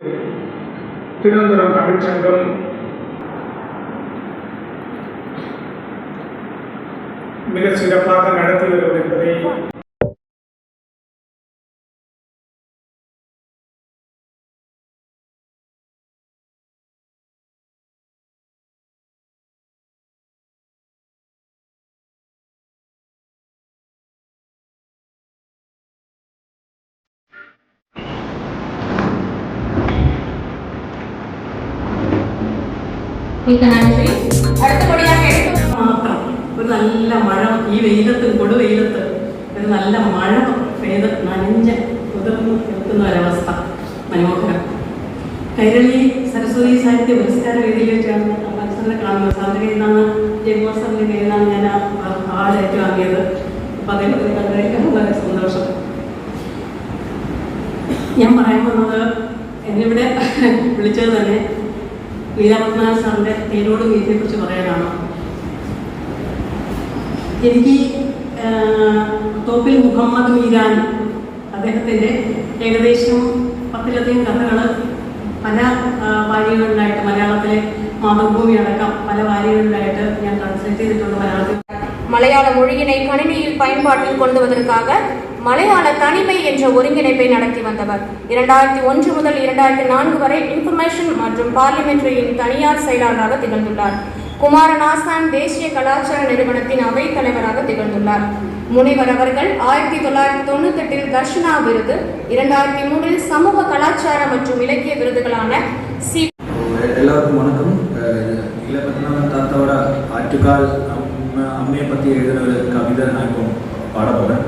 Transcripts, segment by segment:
திருவனந்தபுரம் தமிழ்ச்சங்கம் மிக சிறப்பாக நடத்தி வருவது என்பதை അടുത്തപടിயாக മാത്രം ഒരു നല്ല മഴ ഈ വെയിലത്ത് കൊടുവെയിലത്ത് ഒരു നല്ല മഴ പെയ്ത് നനഞ്ഞ് കുതിർന്ന് നിൽക്കുന്ന ഒരവസ്ഥ മനോഹരം. കൈരളി സരസ്വതി സാഹിത്യ പുരസ്കാര വേദിയിൽ വെച്ചാണ് മത്സരം കാണുന്നത്. സാറിൻ്റെ കയ്യിൽ നിന്നാണ് ജയകുമാർ സാറിൻ്റെ കയ്യിൽ നിന്നാണ് ഞാൻ ആ ആളേറ്റ് വാങ്ങിയത്. അപ്പം അതേപോലെ കണ്ടതിൽ വളരെ സന്തോഷം. ഞാൻ പറയാൻ വന്നത് എന്നിവിടെ വിളിച്ചത് തന്നെ ലീലാപത്മനാഭൻ സാറിൻ്റെ തേരോട് ഗീതയെക്കുറിച്ച് പറയാനാണ്. എനിക്ക് തോപ്പിൽ മുഹമ്മദ് മീരാൻ അദ്ദേഹത്തിൻ്റെ ഏകദേശം 10ലധികം കഥകൾ പല വാരികളിലായിട്ട് മലയാളത്തിലെ മാതൃഭൂമി അടക്കം പല വാരികളിലായിട്ട് ഞാൻ ട്രാൻസ്ലേറ്റ് ചെയ്തിട്ടുണ്ട് മലയാളത്തിൽ. மலையாள மொழியினை கணினியில் பயன்பாட்டில் கொண்டுவதற்காக மலையாள தனிமை என்ற ஒருங்கிணைப்பை நடத்தி வந்தவர். 2001 முதல் 2004 வரை இன்ஃபர்மேஷன் மற்றும் பார்லிமெண்டரியின் தனியார் செயலாளராக திகழ்ந்துள்ளார். குமாரநாசான் தேசிய கலாச்சார நிறுவனத்தின் அவைத் தலைவராக திகழ்ந்துள்ளார். முனிவர் அவர்கள் 1998 தர்ஷனா விருது, 2003 சமூக கலாச்சார மற்றும் இலக்கிய விருதுகளான எல்லாருக்கும் வணக்கம். இதில் பார்த்தீங்கன்னா தாத்தாவோட ஆற்றுக்கால் அம்மையை பற்றி எழுதின ஒரு கவிதை நான் இப்போ பாட போகிறேன்.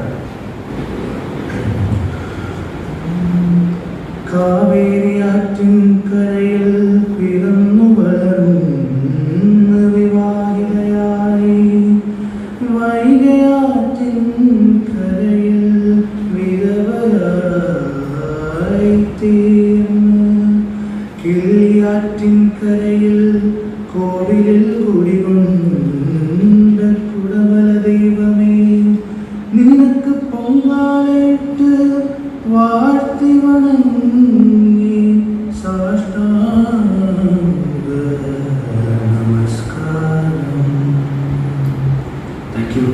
காவேரி ஆற்றின் கரையில் பிறந்து வளரும் விவாகிதையாய், வைகை ஆற்றின் கரையில் விதவையாய் தீர்ந்து, கிள்ளி ஆற்றின் கரையில் கோவிலில் குடிகொண்ட குடவல தெய்வமே, நினக்கு பொங்காலிட்டு வாழ்த்தி வணங்கி சாஷ்டாங்க நமஸ்காரம். தேங்க்யூ.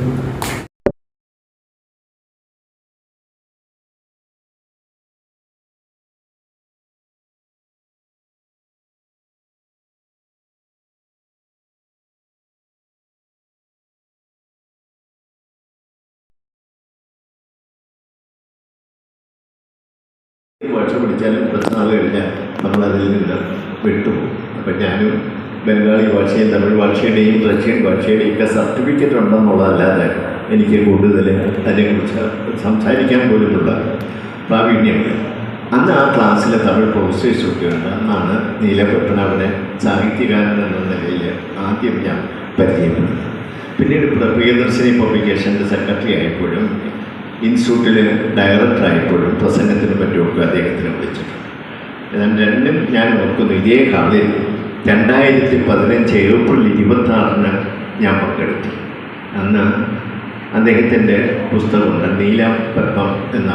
ഭാഷ പഠിച്ചാലും കുറച്ച് നാൾ കഴിഞ്ഞാൽ നമ്മളതിൽ നിന്ന് വിട്ടുപോകും. അപ്പം ഞാനും ബംഗാളി ഭാഷയും തമിഴ് ഭാഷയുടെയും റഷ്യൻ ഭാഷയുടെയും ഒക്കെ സർട്ടിഫിക്കറ്റ് ഉണ്ടെന്നുള്ളതല്ലാതെ എനിക്ക് കൂടുതൽ അതിനെക്കുറിച്ച് സംസാരിക്കാൻ പോലുമുള്ള പ്രാവീണ്യമില്ല. അന്ന് ആ ക്ലാസ്സിലെ തമിഴ് പ്രൊഫസേഴ്സൊക്കെ ഉണ്ട്. അന്നാണ് നീലപത്മനാഭനെ സാഹിത്യകാരൻ എന്ന നിലയിൽ ആദ്യം ഞാൻ പരിചയപ്പെടുന്നത്. പിന്നീട് പ്രിയദർശിനി പബ്ലിക്കേഷൻ്റെ സെക്രട്ടറി ആയപ്പോഴും ഇൻസ്റ്റിറ്റ്യൂട്ടിൽ ഡയറക്ടറായപ്പോഴും പ്രസംഗത്തിനും മറ്റുമൊക്കെ അദ്ദേഹത്തിന് വിളിച്ചിട്ടുണ്ട്. രണ്ടും ഞാൻ ഓർക്കുന്നു. ഇതേ ഹാളിൽ 2015 ഏപ്രിൽ 26 ഞാൻ പങ്കെടുത്തു. അന്ന് അദ്ദേഹത്തിൻ്റെ പുസ്തകമുണ്ട്, നീലപത്മം എന്ന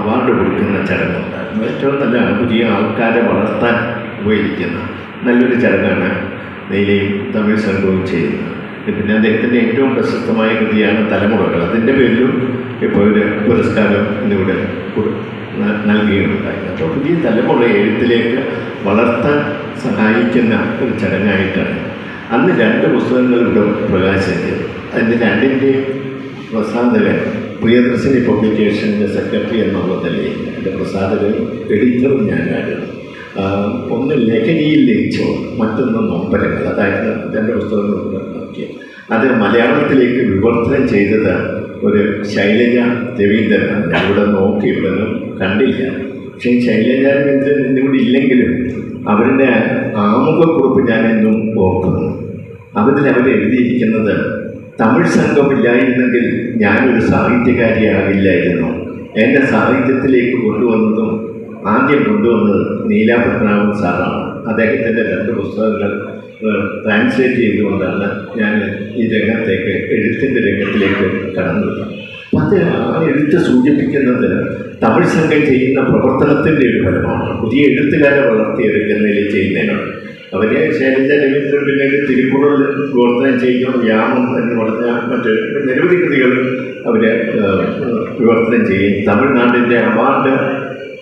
അവാർഡ് കൊടുക്കുന്ന ചടങ്ങുണ്ടായിരുന്നു. ഏറ്റവും നല്ലതാണ്, പുതിയ ആൾക്കാരെ വളർത്താൻ ഉപയോഗിക്കുന്ന നല്ലൊരു ചടങ്ങാണ് നീലയും തമിഴ് സംഘവും ചെയ്യുന്നത്. പിന്നെ അദ്ദേഹത്തിൻ്റെ ഏറ്റവും പ്രശസ്തമായ കൃതിയാണ് തലമുറകൾ. അതിൻ്റെ പേരിലും ഇപ്പോൾ ഒരു പുരസ്കാരം ഇന്നിവിടെ നൽകുകയുണ്ടായി. അപ്പോൾ പുതിയ തലമുറ എഴുത്തിലേക്ക് വളർത്താൻ സഹായിക്കുന്ന ഒരു ചടങ്ങായിട്ടാണ് അന്ന് 2 പുസ്തകങ്ങൾ ഇവിടെ പ്രകാശനം ചെയ്തത്. അതിൻ്റെ 2ൻ്റെയും പ്രസാധകൻ പ്രിയദർശിനി പബ്ലിക്കേഷൻ്റെ സെക്രട്ടറി എന്നുള്ള നിലയിൽ എൻ്റെ പ്രസാധകനും എഡിറ്ററും ഞാനായിരുന്നു. ഒന്ന് ലഹരിയിൽ ലയിച്ചോ, മറ്റൊന്ന് നൊമ്പരങ്ങൾ. അതായത് 2 പുസ്തകങ്ങൾ നോക്കിയത്. അത് മലയാളത്തിലേക്ക് വിവർത്തനം ചെയ്തത് ഒരു ശൈലജ രവീന്ദ്രനാണ്. ഞാനിവിടെ നോക്കി, ഇവിടെ കണ്ടില്ല. പക്ഷേ ശൈലജ രവീന്ദ്രൻ എന്നിവിടെ ഇല്ലെങ്കിലും അവരുടെ ആമുഖക്കുറിപ്പ് ഞാനെന്നും ഓർക്കുന്നു. അവരെഴുതിയിരിക്കുന്നത്, തമിഴ് സംഘമില്ലായിരുന്നെങ്കിൽ ഞാനൊരു സാഹിത്യകാരിയാകില്ലായിരുന്നു. എൻ്റെ സാഹിത്യത്തിലേക്ക് കൊണ്ടുവന്നതും ആദ്യം കൊണ്ടുവന്നത് നീലപത്മനാഭൻ സാറാണ്. അദ്ദേഹത്തിൻ്റെ 2 പുസ്തകങ്ങൾ ട്രാൻസ്ലേറ്റ് ചെയ്തുകൊണ്ടാണ് ഞാൻ ഈ രംഗത്തേക്ക്, എഴുത്തിൻ്റെ രംഗത്തിലേക്ക് കടന്നത്. അപ്പം അത് ആ എഴുത്ത് സൂചിപ്പിക്കുന്നത് തമിഴ് സംഘം ചെയ്യുന്ന പ്രവർത്തനത്തിൻ്റെ ഒരു ഫലമാണ്. പുതിയ എഴുത്തുകാരെ വളർത്തിയെടുക്കുന്നതിൽ ചെയ്യുന്നതിനാണ്. അവരെ ശൈലജ രവീന്ദ്രൻ പിന്നീട് തിരുക്കുറളിൽ വിവർത്തനം ചെയ്യുകയും യാമം എന്ന് പറഞ്ഞ മറ്റ് നിരവധി കൃതികൾ അവർ വിവർത്തനം ചെയ്യും. തമിഴ്നാടിൻ്റെ അവാർഡ്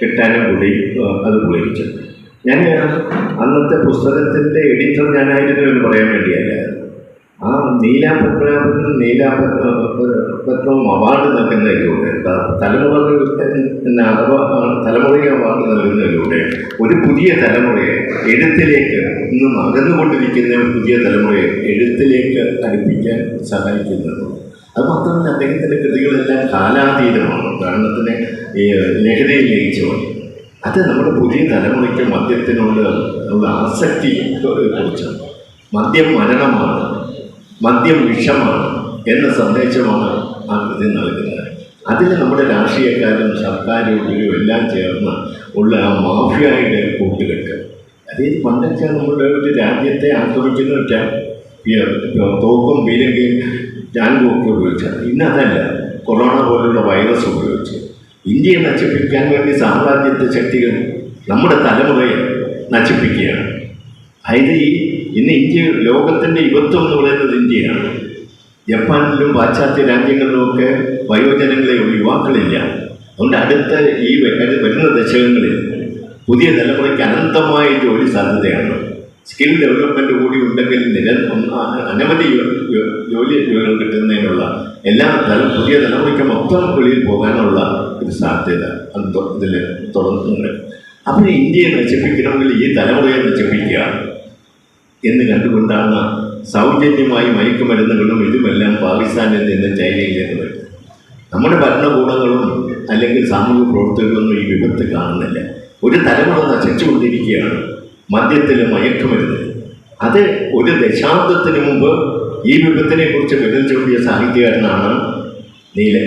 കിട്ടാനും കൂടി അത് ഉപയോഗിച്ചു. ഞാൻ അന്നത്തെ പുസ്തകത്തിൻ്റെ എഡിറ്റർ ഞാനായിരുന്നു എന്ന് പറയാൻ വേണ്ടിയല്ല. ആ നീലാപത്മനാഭനും നീലാപത്മവും അവാർഡ് നൽകുന്നതിലൂടെ തലമുറകൾ തലമുറയെ അവാർഡ് നൽകുന്നതിലൂടെ ഒരു പുതിയ തലമുറയെ എഴുത്തിലേക്ക് ഇന്നും അകന്നുകൊണ്ടിരിക്കുന്ന ഒരു പുതിയ തലമുറയെ എഴുത്തിലേക്ക് അടുപ്പിക്കാൻ സഹായിക്കുന്നത്. അത് മാത്രമല്ല, അദ്ദേഹത്തിൻ്റെ കൃതികളെല്ലാം കാലാതീതമാണ്. ഉദാഹരണത്തിന് ഈ ലഹരിയിൽ ലയിച്ചവൻ, അത് നമ്മുടെ പുതിയ തലമുറയ്ക്ക് മദ്യത്തിനുള്ള ആസക്തിയെ കുറിച്ചാണ്. മദ്യം മരണമാണ്, മദ്യം വിഷമാണ് എന്ന സന്ദേശമാണ് ആ കൃതി നൽകുന്നത്. അതിൽ നമ്മുടെ രാഷ്ട്രീയക്കാരും സർക്കാരും എല്ലാം ചേർന്ന് ഉള്ള ആ മാഫിയയുടെ കൂട്ടുകെട്ട്. അതായത് പണ്ടൊക്കെ നമ്മുടെ ഒരു രാജ്യത്തെ ആക്രമിക്കുന്ന വെച്ചാൽ തോക്കും പീരങ്കിയും ടാങ്കും ഒക്കെ ഉപയോഗിച്ചാണ്. ഇന്നതല്ല, കൊറോണ പോലുള്ള വൈറസ് ഉപയോഗിച്ച് ഇന്ത്യയെ നശിപ്പിക്കാൻ വേണ്ടി സാമ്രാജ്യത്വ ശക്തികൾ നമ്മുടെ തലമുറയെ നശിപ്പിക്കുകയാണ്. അതായത് ഇന്ന് ഇന്ത്യ ലോകത്തിൻ്റെ യുവത്വം എന്ന് പറയുന്നത് ഇന്ത്യയാണ്. ജപ്പാനിലും പാശ്ചാത്യ രാജ്യങ്ങളിലുമൊക്കെ വയോജനങ്ങളെ യുവാക്കളില്ല. അതുകൊണ്ട് അടുത്ത ഈ വരുന്ന ദശകങ്ങളിൽ പുതിയ തലമുറയ്ക്ക് അനന്തമായ ജോലി സാധ്യതയാണ്. സ്കിൽ ഡെവലപ്മെൻറ്റ് കൂടി ഉണ്ടെങ്കിൽ അനവധി ജോലികൾ കിട്ടുന്നതിനുള്ള എല്ലാ പുതിയ തലമുറയ്ക്ക് മൊത്തം വെളിയിൽ പോകാനുള്ള ഒരു സാധ്യത ഇതിൽ തുടർന്നുണ്ട്. അപ്പോൾ ഇന്ത്യയെ നശിപ്പിക്കണമെങ്കിൽ ഈ തലമുറയെ നശിപ്പിക്കുക എന്ന് കണ്ടുകൊണ്ടാണ് സൗജന്യമായി മയക്കുമരുന്നുകളും ഇതുമെല്ലാം പാകിസ്ഥാനിൽ നിന്ന് ചൈനയിൽ നിന്ന് വരുന്നത്. നമ്മുടെ ഭരണകൂടങ്ങളും അല്ലെങ്കിൽ സാമൂഹിക പ്രവർത്തകരൊന്നും ഈ വിപത്ത് കാണുന്നില്ല. ഒരു തലമുറ നശിച്ചുകൊണ്ടിരിക്കുകയാണ് മദ്യത്തിലും മയക്കുമരുന്നിലും. അത് ഒരു ദശാബ്ദത്തിന് മുമ്പ് ഈ വിപത്തിനെ കുറിച്ച് വിരൽ ചൂണ്ടിയ സാഹിത്യകാരനാണ്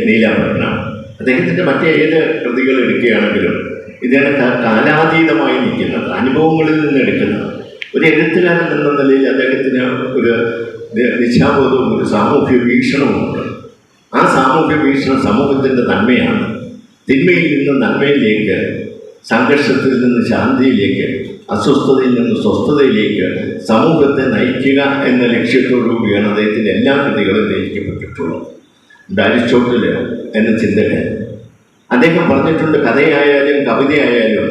നീലാപത്മനാഭൻ. അദ്ദേഹത്തിൻ്റെ മറ്റേ ഏത് കൃതികൾ എടുക്കുകയാണെങ്കിലും ഇതാണ് കാലാതീതമായി നിൽക്കുന്നത്, അനുഭവങ്ങളിൽ നിന്ന് എടുക്കുന്നത്. ഒരു എഴുത്തുകാരൻ എന്ന നിലയിൽ അദ്ദേഹത്തിന് ഒരു ദിശാബോധവും ഒരു സാമൂഹ്യ വീക്ഷണവുമുണ്ട്. ആ സാമൂഹ്യ വീക്ഷണം സമൂഹത്തിൻ്റെ നന്മയാണ്. തിന്മയിൽ നിന്ന് നന്മയിലേക്ക്, സംഘർഷത്തിൽ നിന്ന് ശാന്തിയിലേക്ക്, അസ്വസ്ഥതയിൽ നിന്ന് സ്വസ്ഥതയിലേക്ക് സമൂഹത്തെ നയിക്കുക എന്ന ലക്ഷ്യത്തോടുകൂടിയാണ് അദ്ദേഹത്തിൻ്റെ എല്ലാ കൃതികളും രചിക്കപ്പെട്ടിട്ടുള്ളത്. അരിസ്റ്റോട്ടിൽ എന്ന ചിന്തകൻ അദ്ദേഹം പറഞ്ഞിട്ടുണ്ട്, കഥയായാലും കവിതയായാലും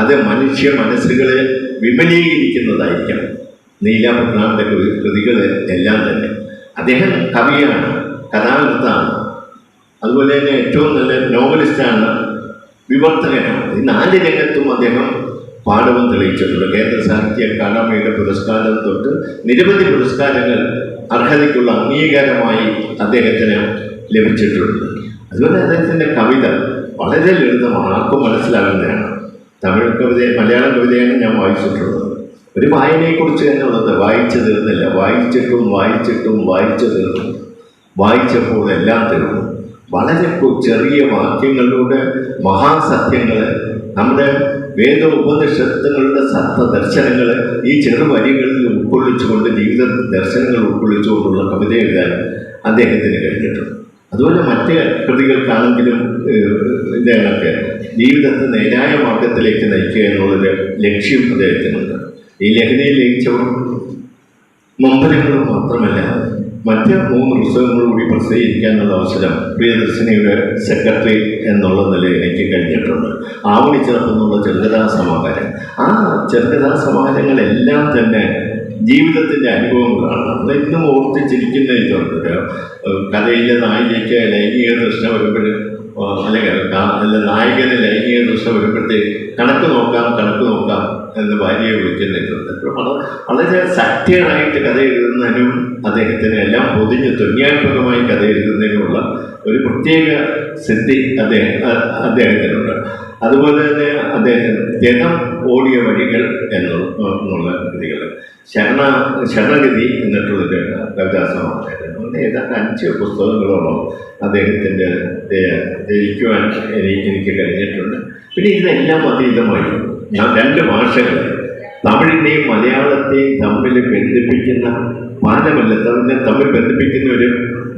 അത് മനുഷ്യ മനസ്സുകളെ വിപുലീകരിക്കുന്നതായിരിക്കണം. നീലാപത്മനാഭൻ്റെ കൃതികൾ എല്ലാം തന്നെ. അദ്ദേഹം കവിയാണ്, കഥാകൃത്താണ്, അതുപോലെ തന്നെ ഏറ്റവും നല്ല നോവലിസ്റ്റാണ്, വിവർത്തകനാണ്. ഈ 4 രംഗത്തും അദ്ദേഹം പാഠവും തെളിയിച്ചിട്ടുണ്ട്. കേന്ദ്ര സാഹിത്യ അക്കാദമിയുടെ പുരസ്കാരം തൊട്ട് നിരവധി പുരസ്കാരങ്ങൾ അർഹതയ്ക്കുള്ള അംഗീകാരമായി അദ്ദേഹത്തിന് ലഭിച്ചിട്ടുണ്ട്. അതുപോലെ അദ്ദേഹത്തിൻ്റെ കവിത വളരെ ലളിതമാണ്, ആർക്കും മനസ്സിലാകുന്നതാണ്. തമിഴ് കവിത, മലയാളം കവിതയാണ് ഞാൻ വായിച്ചിട്ടുള്ളത്. ഒരു വായനയെക്കുറിച്ച് തന്നെ ഉള്ളത്, വായിച്ചു തീർന്നില്ല, വായിച്ചിട്ടും വായിച്ചിട്ടും വായിച്ചു തീർന്നു, വായിച്ചപ്പോൾ എല്ലാം തീർന്നു. വളരെ ചെറിയ വാക്യങ്ങളിലൂടെ മഹാസത്യങ്ങൾ, നമ്മുടെ വേദോപനിഷത്തുകളുടെ സത്യദർശനങ്ങൾ ഈ ചെറുവരികളിൽ ഉൾക്കൊള്ളിച്ചുകൊണ്ട്, ജീവിത ദർശനങ്ങൾ ഉൾക്കൊള്ളിച്ചുകൊണ്ടുള്ള കവിത എഴുതാൻ അദ്ദേഹത്തിന് കഴിഞ്ഞിട്ടുണ്ട്. അതുപോലെ മറ്റ് കൃതികൾക്കാണെങ്കിലും ഇതേണൊക്കെ ജീവിതത്തെ നേരായ മാർഗത്തിലേക്ക് നയിക്കുക എന്നുള്ളൊരു ലക്ഷ്യം അദ്ദേഹത്തിനുണ്ട്. ഈ ലഹരിയിൽ ലയിച്ചവർ നൊമ്പരങ്ങളും മാത്രമല്ല, മറ്റ് 3 പുസ്തകങ്ങൾ കൂടി പ്രസിദ്ധീകരിക്കാനുള്ള അവസരം പ്രിയദർശിനിയുടെ സെക്രട്ടറി എന്നുള്ള നിലയിൽ എനിക്ക് കഴിഞ്ഞിട്ടുണ്ട്. ആവണിച്ചിറപ്പെന്നുള്ള ചെറുകഥാ സമാഹാരം, ആ ചെറുകഥാ സമാഹാരങ്ങളെല്ലാം തന്നെ ജീവിതത്തിൻ്റെ അനുഭവങ്ങളാണ്. നമ്മൾ ഇന്നും ഓർത്തിച്ചിരിക്കുന്ന ഇതുണ്ട്. കഥയിലെ നായികയ്ക്ക് ലൈംഗിക തൃഷ്ണ വരുമ്പോൾ, അല്ലെങ്കിൽ നായകന് ലൈംഗിക തൃഷ്ണ വരുമ്പോഴത്തേക്ക് കണക്ക് നോക്കാം എന്ന് ഭാര്യയെ വിളിക്കുന്നുണ്ട്. വളരെ സത്യമായിട്ട് കഥ എഴുതുന്നതിനും അദ്ദേഹത്തിന് എല്ലാം പൊതിഞ്ഞ് തുന്യാത്മകമായി കഥ എഴുതുന്നതിനുമുള്ള ഒരു പ്രത്യേക സിദ്ധി അദ്ദേഹത്തിനുണ്ട്. അതുപോലെ തന്നെ അദ്ദേഹം ജനം ഓടിയ വഴികൾ എന്നുള്ള കൃതികൾ, ശരണഗതി എന്നിട്ടുള്ളൊരു കവിതാസമാഹാരം, അങ്ങനെ ഏതാണ്ട് 5 പുസ്തകങ്ങളോളം അദ്ദേഹത്തിൻ്റെ രചിക്കുവാൻ എനിക്ക് കഴിഞ്ഞിട്ടുണ്ട്. പിന്നെ ഇതെല്ലാം അതീതമായി ഞാൻ 2 ഭാഷകൾ, തമിഴിനെയും മലയാളത്തെയും തമ്മിൽ ബന്ധിപ്പിക്കുന്ന പാലമല്ല, തമ്മിൽ ബന്ധിപ്പിക്കുന്ന ഒരു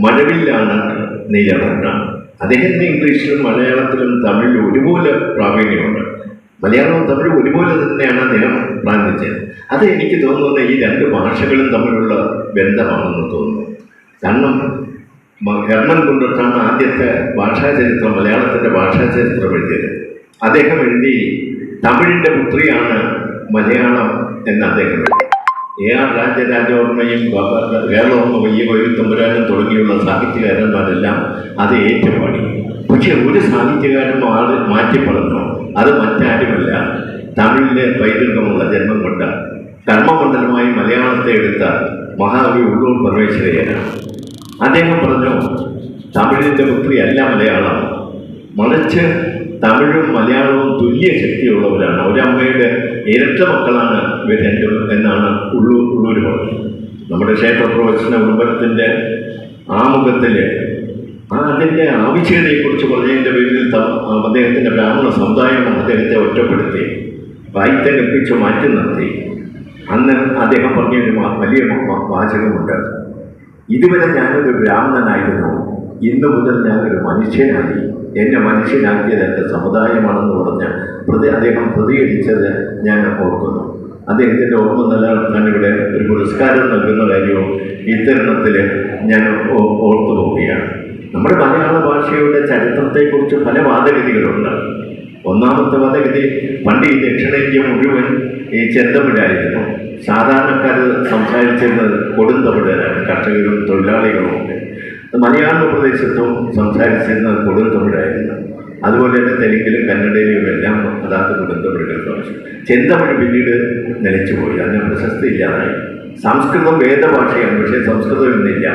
മഴവില്ലാണ് നീലാപത്മനാഭൻ. അദ്ദേഹത്തിന് ഇംഗ്ലീഷിലും മലയാളത്തിലും തമിഴിലും ഒരുപോലെ പ്രാവീണ്യമുണ്ട്. മലയാളവും തമിഴും ഒരുപോലെ തന്നെയാണ് അദ്ദേഹം പ്രാർത്ഥിച്ചത്. അത് എനിക്ക് തോന്നുന്നത് ഈ രണ്ട് ഭാഷകളും തമ്മിലുള്ള ബന്ധമാണെന്ന് തോന്നുന്നു. കാരണം ഹെർമൻ ഗുണ്ടർത്താണ് ആദ്യത്തെ ഭാഷാചരിത്രം, മലയാളത്തിൻ്റെ ഭാഷാചരിത്രം എഴുതിയത്. അദ്ദേഹം എഴുതി തമിഴിൻ്റെ പുത്രിയാണ് മലയാളം എന്ന് അദ്ദേഹം എഴുതി. AR രാജരാജവർമ്മയും കേരളവർമ്മ വയ്യകോയും തമ്പുരാനും തുടങ്ങിയുള്ള സാഹിത്യകാരന്മാരെല്ലാം അത് ഏറ്റുപാടി. പക്ഷെ ഒരു സാഹിത്യകാരൻ മാറ്റി പറഞ്ഞു, അത് മറ്റാരുമല്ല തമിഴിലെ പൈതൃകമുള്ള ജന്മം കൊണ്ട കർമ്മമണ്ഡലമായി മലയാളത്തെ എടുത്ത മഹാകവി ഉള്ളൂർ പരമേശ്വരയ്യനാണ്. അദ്ദേഹം പറഞ്ഞു, തമിഴിൻ്റെ പുത്രിയല്ല മലയാളം, മറിച്ച് തമിഴും മലയാളവും തുല്യ ശക്തിയുള്ളവരാണ്, ഒരമ്മയുടെ ഇരട്ട മക്കളാണ് ഇവർ രണ്ടും എന്നാണ് ഉള്ളൂർ പറഞ്ഞത്. നമ്മുടെ ക്ഷേത്രപ്രവേശന വിളംബരത്തിൻ്റെ ആമുഖത്തിൽ അതിൻ്റെ ആവശ്യകതയെക്കുറിച്ച് പറഞ്ഞതിൻ്റെ പേരിൽ അദ്ദേഹത്തിൻ്റെ ബ്രാഹ്മണ സമുദായം അദ്ദേഹത്തെ ഒറ്റപ്പെടുത്തി വായിത്തെ കൽപ്പിച്ച് മാറ്റി നിർത്തി. അന്ന് അദ്ദേഹം പറഞ്ഞൊരു വലിയ വാചകമുണ്ട്, ഇതുവരെ ഞാനൊരു ബ്രാഹ്മണനായിരുന്നു, ഇന്നു മുതൽ ഞാനൊരു മനുഷ്യനായി, എന്നെ മനുഷ്യനാക്കിയത് എൻ്റെ സമുദായമാണെന്ന് പറഞ്ഞ് അദ്ദേഹം പ്രതികരിച്ചത് ഞാൻ ഓർക്കുന്നു. അദ്ദേഹത്തിൻ്റെ ഓർമ്മ നിലനിർത്താൻ ഇവിടെ ഒരു പുരസ്കാരം നൽകുന്ന കാര്യവും ഈ തരുണത്തിൽ ഞാൻ ഓർത്തു പോവുകയാണ്. നമ്മുടെ മലയാള ഭാഷയുടെ ചരിത്രത്തെക്കുറിച്ച് പല വാദഗതികളുണ്ട്. ഒന്നാമത്തെ വാദഗതി, പണ്ട് ഈ ദക്ഷിണേന്ത്യ മുഴുവൻ ഈ ചെന്തമിഴായിരുന്നു. സാധാരണക്കാർ സംസാരിച്ചിരുന്നത് കൊടുന്തമിഴരാണ്, കർഷകരും തൊഴിലാളികളും ഒക്കെ. മലയാള പ്രദേശത്തും സംസാരിച്ചിരുന്നത് കൊടുന്തമിഴായിരുന്നു. അതുപോലെ തന്നെ തെലുങ്കിലും കന്നഡയിലും എല്ലാം അതാത് കൊടുന്തമിഴുകൾ ഭാഷ. ചെന്തമിഴ് പിന്നീട് നിലച്ചുപോയി, അതിന് പ്രശസ്തി ഇല്ലാതായി. സംസ്കൃതം വേദഭാഷയാണ്, പക്ഷേ സംസ്കൃതം ഇന്നില്ല.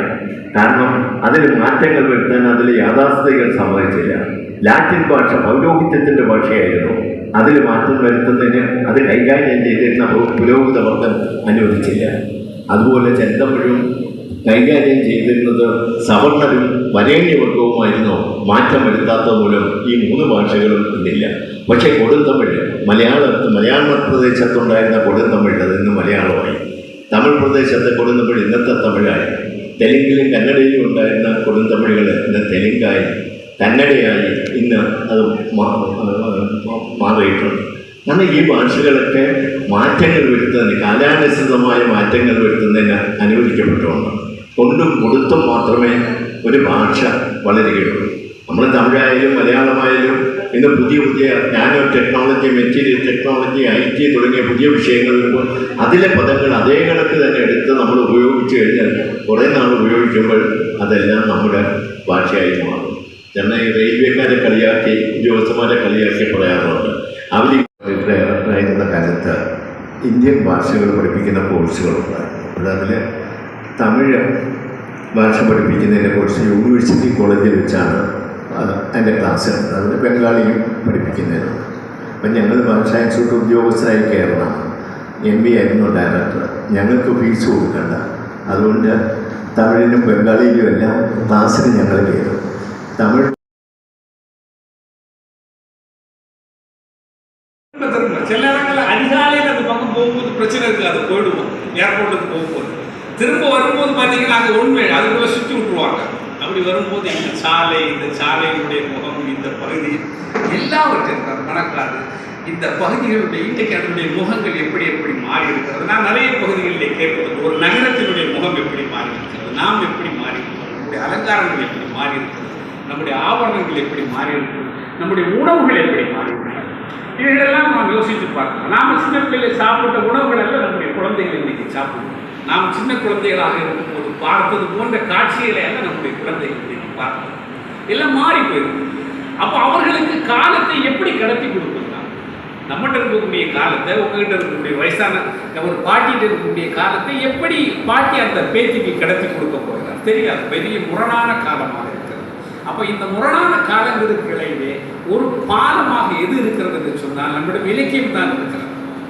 കാരണം അതിൽ മാറ്റങ്ങൾ വരുത്താൻ അതിൽ യാഥാസ്ഥിതികൾ സമ്മതിച്ചില്ല. ലാറ്റിൻ ഭാഷ പൗരോഹിത്യത്തിൻ്റെ ഭാഷയായിരുന്നു, അതിൽ മാറ്റം വരുത്തുന്നതിന് അത് കൈകാര്യം ചെയ്തിരുന്ന പുരോഹിത വർഗം അനുവദിച്ചില്ല. അതുപോലെ ചെന്തമിഴും കൈകാര്യം ചെയ്തിരുന്നത് സവർണരും വരേണ്യവർഗവുമായിരുന്നു. മാറ്റം വരുത്താത്ത മൂലം ഈ മൂന്ന് ഭാഷകളും ഇന്നില്ല. പക്ഷേ കൊടുന്തമിഴ് മലയാള പ്രദേശത്തുണ്ടായിരുന്ന കൊടുന്തമിഴ് അത് ഇന്ന് മലയാളമായി. തമിഴ് പ്രദേശത്തെ കൊടുന്തമിഴ് ഇന്നത്തെ തമിഴായി. തെലുങ്കിലും കന്നഡയിലും ഉണ്ടായിരുന്ന കൊടുന്തമിഴുകൾ ഇന്ന് തെലുങ്കായി, കന്നഡയായി, ഇന്ന് അത് മാറിയിട്ടുണ്ട്. കാരണം ഈ ഭാഷകളൊക്കെ മാറ്റങ്ങൾ വരുത്തുന്നതിന്, കാലാനുസൃതമായ മാറ്റങ്ങൾ വരുത്തുന്നതിന് അനുവദിക്കപ്പെട്ടുകൊണ്ട് കൊണ്ടും കൊടുത്തും മാത്രമേ ഒരു ഭാഷ വളരുകയുള്ളൂ. നമ്മൾ തമിഴായാലും മലയാളമായാലും ഇന്ന് പുതിയ nano technology, material technology, IT തുടങ്ങിയ പുതിയ വിഷയങ്ങൾ വരുമ്പോൾ അതിലെ പദങ്ങൾ അതേ കണക്ക് തന്നെ എടുത്ത് നമ്മൾ ഉപയോഗിച്ച് കഴിഞ്ഞാൽ കുറേ നാൾ ഉപയോഗിക്കുമ്പോൾ അതെല്ലാം നമ്മുടെ ഭാഷയായി മാറും. എന്നാൽ ഈ റെയിൽവേക്കാരെ കളിയാക്കി, ഉദ്യോഗസ്ഥന്മാരെ കളിയാക്കി പറയാറുണ്ട്. അവർ ഡയറക്ടറായിരുന്ന കാലത്ത് ഇന്ത്യൻ ഭാഷകൾ പഠിപ്പിക്കുന്ന കോഴ്സുകളുണ്ട്. അതിൽ തമിഴ് ഭാഷ പഠിപ്പിക്കുന്നതിൻ്റെ കോഴ്സ് യൂണിവേഴ്സിറ്റി കോളേജിൽ വെച്ചാണ് അതിൻ്റെ ക്ലാസ്. അതിൽ ബംഗാളിയും പഠിപ്പിക്കുന്നതിനുണ്ട്. അപ്പം ഞങ്ങൾ ഭാഷാ ഇൻസ്റ്റിറ്റ്യൂട്ട് ഉദ്യോഗസ്ഥരായി കയറണം. MB ആയിരുന്നു ഡയറക്ടർ. ഞങ്ങൾക്ക് ഫീസ് കൊടുക്കണ്ട, അതുകൊണ്ട് തമിഴിനും ബംഗാളിയിലും എല്ലാം ക്ലാസ്സിന് ഞങ്ങൾ കയറും. തമിഴ് சில இடங்களில் அதிகாலையில் அந்த பக்கம் போகும்போது பிரச்சனை இருக்காது, போயிடுவோம் ஏர்போர்ட்டுக்கு போகும்போது. திரும்ப வரும்போது பார்த்தீங்கன்னா அங்கே உண்மை அதுக்குள்ளே சுற்றி விட்டுருவாங்க. அப்படி வரும்போது இந்த சாலையினுடைய முகம், இந்த பகுதி எல்லாவற்றிற்கும் மணக்காடு, இந்த பகுதிகளுடைய இன்றைக்கு அதனுடைய முகங்கள் எப்படி எப்படி மாறி இருக்கிறது. நான் நிறைய பகுதிகளிலே கேட்பது, ஒரு நகரத்தினுடைய முகம் எப்படி மாறி இருக்கிறது, நாம் எப்படி மாறி இருக்கிறோம், நம்முடைய அலங்காரங்கள் எப்படி மாறி இருக்கிறது, நம்முடைய ஆவரணங்கள் எப்படி மாறி இருக்கிறது, நம்முடைய உணவுகள் எப்படி மாறி இருக்கிறது. இவைகளெல்லாம் நாம் யோசித்து பார்க்கலாம். நாம் சின்ன பிள்ளைகளை சாப்பிட்ட உணவுகள் எல்லாம் நம்முடைய குழந்தைகள் இன்றைக்கி சாப்பிடுவோம். நாம் சின்ன குழந்தைகளாக இருக்கும்போது பார்த்தது போன்ற காட்சிகளை எல்லாம் நம்முடைய குழந்தைகள் இன்றைக்கி பார்க்கணும். எல்லாம் மாறி போயிடும். அப்போ அவர்களுக்கு காலத்தை எப்படி கடத்தி கொடுக்கலாம்? நம்மகிட்ட இருக்கக்கூடிய காலத்தை, உங்ககிட்ட இருக்கக்கூடிய வயசான ஒரு பாட்டிகிட்ட இருக்கக்கூடிய காலத்தை எப்படி பாட்டி அந்த பேத்திக்கு கடத்தி கொடுக்க போகிறார் தெரியாது. பெரிய முரணான காலமாக இருக்கிறது. அப்போ இந்த முரணான காலங்களுக்கிடையே ஒரு பாலமாக எது இருக்கிறது என்று சொன்னால் நம்மிடம் இலக்கியம் தான் இருக்கிறது.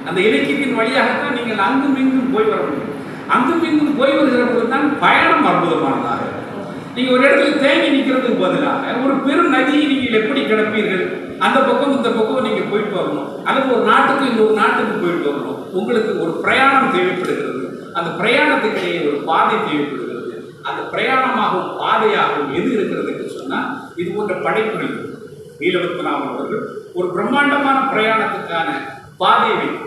அந்த இலக்கியத்தின் வழியாகத்தான் நீங்கள் அங்கும் இங்கும் போய் வர முடியும். அங்கும் இங்கும் போய் வருகிற போது தான் பயணம் அற்புதமானதாக இருக்கும். நீங்கள் ஒரு இடத்துல தேங்கி நிற்கிறதுக்கு பதிலாக ஒரு பெரும் நதியை நீங்கள் எப்படி கிடப்பீர்கள்? அந்த பக்கம் இந்த பக்கம் நீங்கள் போயிட்டு வரணும், அல்லது ஒரு நாட்டுக்கு இன்னொரு நாட்டுக்கு போயிட்டு வரணும். உங்களுக்கு ஒரு பிரயாணம் தேவைப்படுகிறது. அந்த பிரயாணத்துக்கிடையே ஒரு பாதை தேவைப்படுகிறது. அந்த பிரயாணமாகவும் பாதையாகவும் எது இருக்கிறது என்று சொன்னால் இது போன்ற படைப்புகள் நீலபத்மநாபன் அவர்கள் ஒரு பிரம்மாண்டமான பிரயாணத்துக்கான பாதையை வைக்கும்.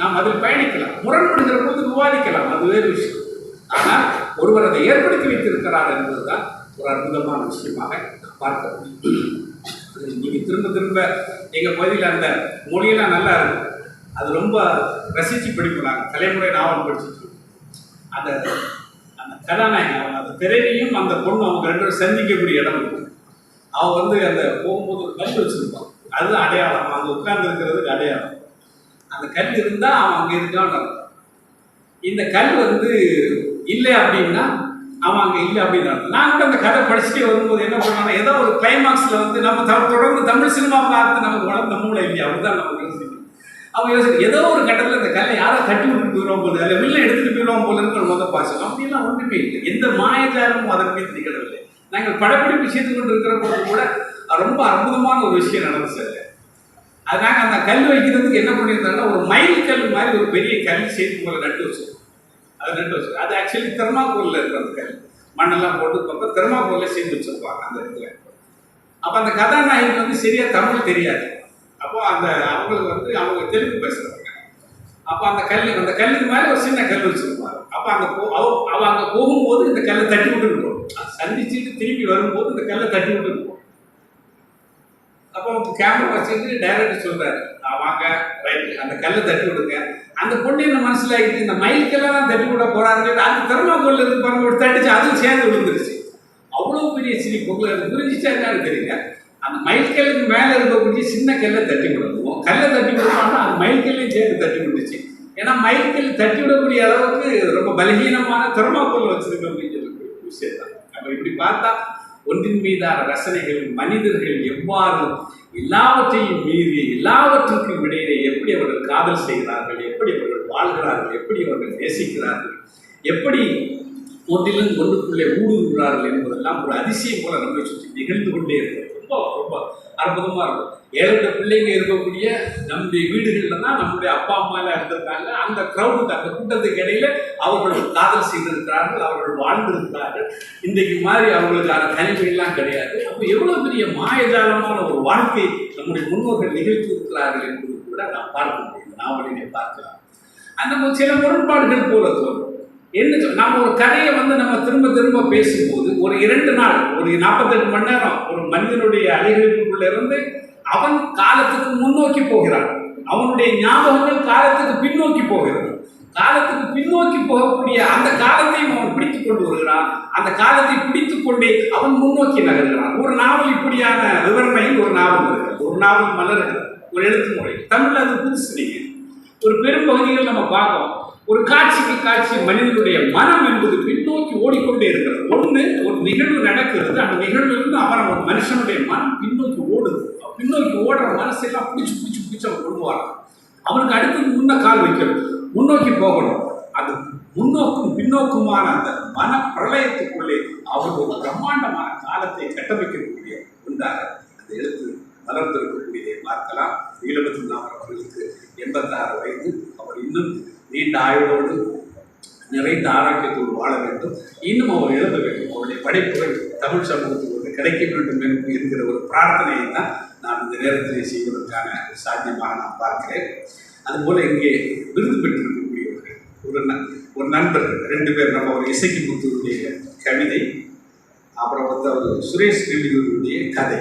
நாம் அதில் பயணிக்கலாம், முரண்படுகிற போது விவாதிக்கலாம், அது வேறு விஷயம். ஆனால் ஒருவர் அதை ஏற்படுத்தி வைத்திருக்கிறார் என்பதுதான் ஒரு அற்புதமான விஷயமாக பார்க்க முடியும். நீங்கள் திரும்ப திரும்ப எங்கள் பகுதியில் அந்த மொழியெல்லாம் நல்லா இருக்கும், அது ரொம்ப ரசித்து படிக்கிறாங்க. தலைமுறை நாவல் படிச்சுட்டு அந்த அந்த கதாநாயகன் அந்த திரையிலையும் அந்த பொண்ணு அவங்க ரெண்டு பேரும் சந்திக்கக்கூடிய இடம் இருக்கும். அவன் வந்து அந்த போகும்போது ஒரு கல் வச்சுருப்பான், அதுதான் அடையாளம். அங்கே உட்கார்ந்து இருக்கிறதுக்கு அடையாளம். அந்த கல் இருந்தால் அவன் அங்கே இருக்கான்னு அர்த்தம். இந்த கல் வந்து இல்லை அப்படின்னா அவன் அங்கே இல்லை அப்படின்னு அர்த்தம். நான் கூட அந்த கதை படிச்சுட்டே வரும்போது என்ன பண்ணாங்க, ஏதோ ஒரு கிளைமாக்ஸில் வந்து நம்ம தொடர்ந்து தமிழ் சினிமா பார்த்து நமக்கு வளர்ந்த மூளை இல்லையா, அப்படிதான் நம்ம யோசிக்கணும். அவங்க யோசிச்சு ஏதோ ஒரு கட்டத்தில் இந்த கல்லை யாரோ தட்டி விட்டு போயிடுவோம் போல, அதில் வில்லை எடுத்துகிட்டு போயிடுவோம் போலன்னு முதல் பாசம். அப்படிலாம் ஒன்றுமே இல்லை, எந்த மாயஜாலமும் அதன் மீது நிகழவில்லை. நாங்கள் படப்பிடிப்பு செய்து கொண்டு இருக்கிற போது கூட ரொம்ப அற்புதமான ஒரு விஷயம் நடந்துச்சு. அது நாங்கள் அந்த கல் வைக்கிறதுக்கு என்ன பண்ணியிருந்தாங்கன்னா, ஒரு மயில் கல் மாதிரி ஒரு பெரிய கல் செய்து போல நட்டு வச்சிருக்கோம். அதை நட்டு வச்சிருக்கோம். அது ஆக்சுவலி தெர்மாக்கோலில் இருக்கிற அந்த கல், மண்ணெல்லாம் போட்டு தெர்மாக்கோலில் செய்து வச்சிருப்பாங்க அந்த இடத்துல. அப்போ அந்த கதாநாயகன் வந்து சரியாக தமிழ் தெரியாது. அப்போ அந்த அவங்களுக்கு வந்து அவங்க தெலுங்கு பேசுகிறாங்க. அப்போ அந்த கல்லுக்கு மேலே ஒரு சின்ன கல் வச்சுருப்பாங்க. அப்போ அவ அங்கே போகும்போது இந்த கல்லை தட்டி விட்டுருப்போம். சந்திச்சுட்டு திரும்பி வரும்போது இந்த கல்லை தட்டி விட்டுருப்போம். அப்போ கேமரா வச்சுட்டு டைரக்டர் சொல்கிறாரு, வாங்க ரைட்டு அந்த கல்லை தட்டி விடுங்க. அந்த பொண்ணு என்ன மனசில் ஆகிட்டு இந்த மயில்கெல்லாம் தட்டி விட போகிறாங்க. அந்த தெர்மாக்கோலில் இருந்து பாருங்க ஒரு தட்டிச்சு, அதுவும் சேர்ந்து விழுந்துருச்சு. அவ்வளோ பெரிய சிரிப்பு. உங்களுக்கு புரிஞ்சிச்சா என்னன்னு தெரியல. அந்த மயில்கல்லுக்கு மேலே இருக்கக்கூடிய சின்ன கல்லை தட்டி விடணும். கல்லை தட்டி விடணும்னா அந்த மயில்கல்லையும் சேர்த்து தட்டி விட்டுச்சு. ஏன்னா மயில்கல் தட்டி விடக்கூடிய அளவுக்கு ரொம்ப பலகீனமான தெர்மாக்கோல் வச்சிருக்க அப்படிங்கிற விஷயம் தான். அப்போ இப்படி பார்த்தா ஒன்றின் மீதான ரசனைகள், மனிதர்கள் எவ்வாறு எல்லாவற்றையும் மீறி எல்லாவற்றுக்கும் இடையிலே எப்படி அவர்கள் காதல் செய்கிறார்கள், எப்படி அவர்கள் வாழ்கிறார்கள், எப்படி அவர்கள் நேசிக்கிறார்கள், எப்படி ஒன்றிலும் ஒன்றுக்குள்ளே ஊடுருகிறார்கள் என்பதெல்லாம் ஒரு அதிசயம் போல நம்மை சுற்றி நிகழ்ந்து கொண்டே இருக்கிறது. ரொம்ப ரொம்ப அற்புதமாக இருக்கும். 7 பிள்ளைங்க இருக்கக்கூடிய நம்முடைய வீடுகளில் தான் நம்முடைய அப்பா அம்மா எல்லாம் இருந்திருக்காங்க. அந்த க்ரௌடுக்கு, அந்த கூட்டத்துக்கு இடையில அவர்கள் காதல் செய்திருக்கிறார்கள், அவர்கள் வாழ்ந்திருக்கிறார்கள். இன்றைக்கு மாதிரி அவங்களுக்கான தனிமையெல்லாம் கிடையாது. அப்போ எவ்வளோ பெரிய மாயஜாலமான ஒரு வாழ்க்கை நம்முடைய முன்னோர்கள் நிகழ்த்தி இருக்கிறார்கள் என்பது கூட நாம் பார்க்க முடியும், நாவலினை பார்க்கலாம். அந்த சில முரண்பாடுகள் போல தோன்றும். என்ன நம்ம ஒரு கதையை வந்து நம்ம திரும்ப திரும்ப பேசும்போது ஒரு 2 நாள், ஒரு 48 மணி நேரம் ஒரு மனிதனுடைய அலைகளுக்குள்ள இருந்து அவன் காலத்துக்கு முன்னோக்கி போகிறான். அவனுடைய ஞாபகங்கள் காலத்துக்கு பின்னோக்கி போகிறது. காலத்துக்கு பின்னோக்கி போகக்கூடிய அந்த காலத்தையும் அவன் பிடித்துக் கொண்டு வருகிறான். அந்த காலத்தை பிடித்துக் கொண்டே அவன் முன்னோக்கி நகர்கிறான். ஒரு நாவல் இப்படியான விவரணையில் ஒரு நாவல் இருக்கிறது. ஒரு நாவல் மலர்கள், ஒரு எழுத்து முறை. தமிழ் அது புதுசு. நீங்கள் ஒரு பெரும் பகுதிகள் நம்ம பார்க்கோம். ஒரு காட்சிக்கு காட்சி மனிதனுடைய மனம் என்பது பின்னோக்கி ஓடிக்கொண்டே இருக்கிறது. ஒரு நிகழ்வு நடக்கிறது, அந்த நிகழ்விலிருந்து அவன் ஒரு மனுஷனுடைய மனம் பின்னோக்கி ஓடுது. பின்னோக்கி ஓடுற மனசெல்லாம் பிடிச்சி அவன் கொண்டு வரான். அவனுக்கு அடுத்தது முன்ன கால் வைக்கணும், முன்னோக்கி போகணும். அது முன்னோக்கும் பின்னோக்குமான அந்த மன பிரளயத்துக்குள்ளே அவர் ஒரு பிரம்மாண்டமான காலத்தை கட்டமைக்கக்கூடிய ஒன்றாக அந்த எழுத்து வளர்ந்திருக்கக்கூடியதை பார்க்கலாம். நீலபத்மநாபன் அவர்களுக்கு 86 வயது. அவர் இன்னும் நீண்ட ஆயுளோடு நிறைந்த ஆரோக்கியத்தோடு வாழ வேண்டும். இன்னும் அவர் எழுத வேண்டும். அவருடைய படைப்புகள் தமிழ் சமூகத்துக்கு கிடைக்க வேண்டும் என்று இருக்கிற ஒரு பிரார்த்தனையை தான் நான் இந்த நேரத்தில் செய்வதற்கான சாத்தியமாக நான் பார்க்கிறேன். அதுபோல் இங்கே விருது பெற்றிருக்கக்கூடியவர்கள் ஒரு நண்பர் 2 பேர். நம்ம ஒரு இசைக்கு முத்துடைய கவிதை, அப்புறம் வந்து அவர் சுரேஷ் நெல்லியூருடைய கதை.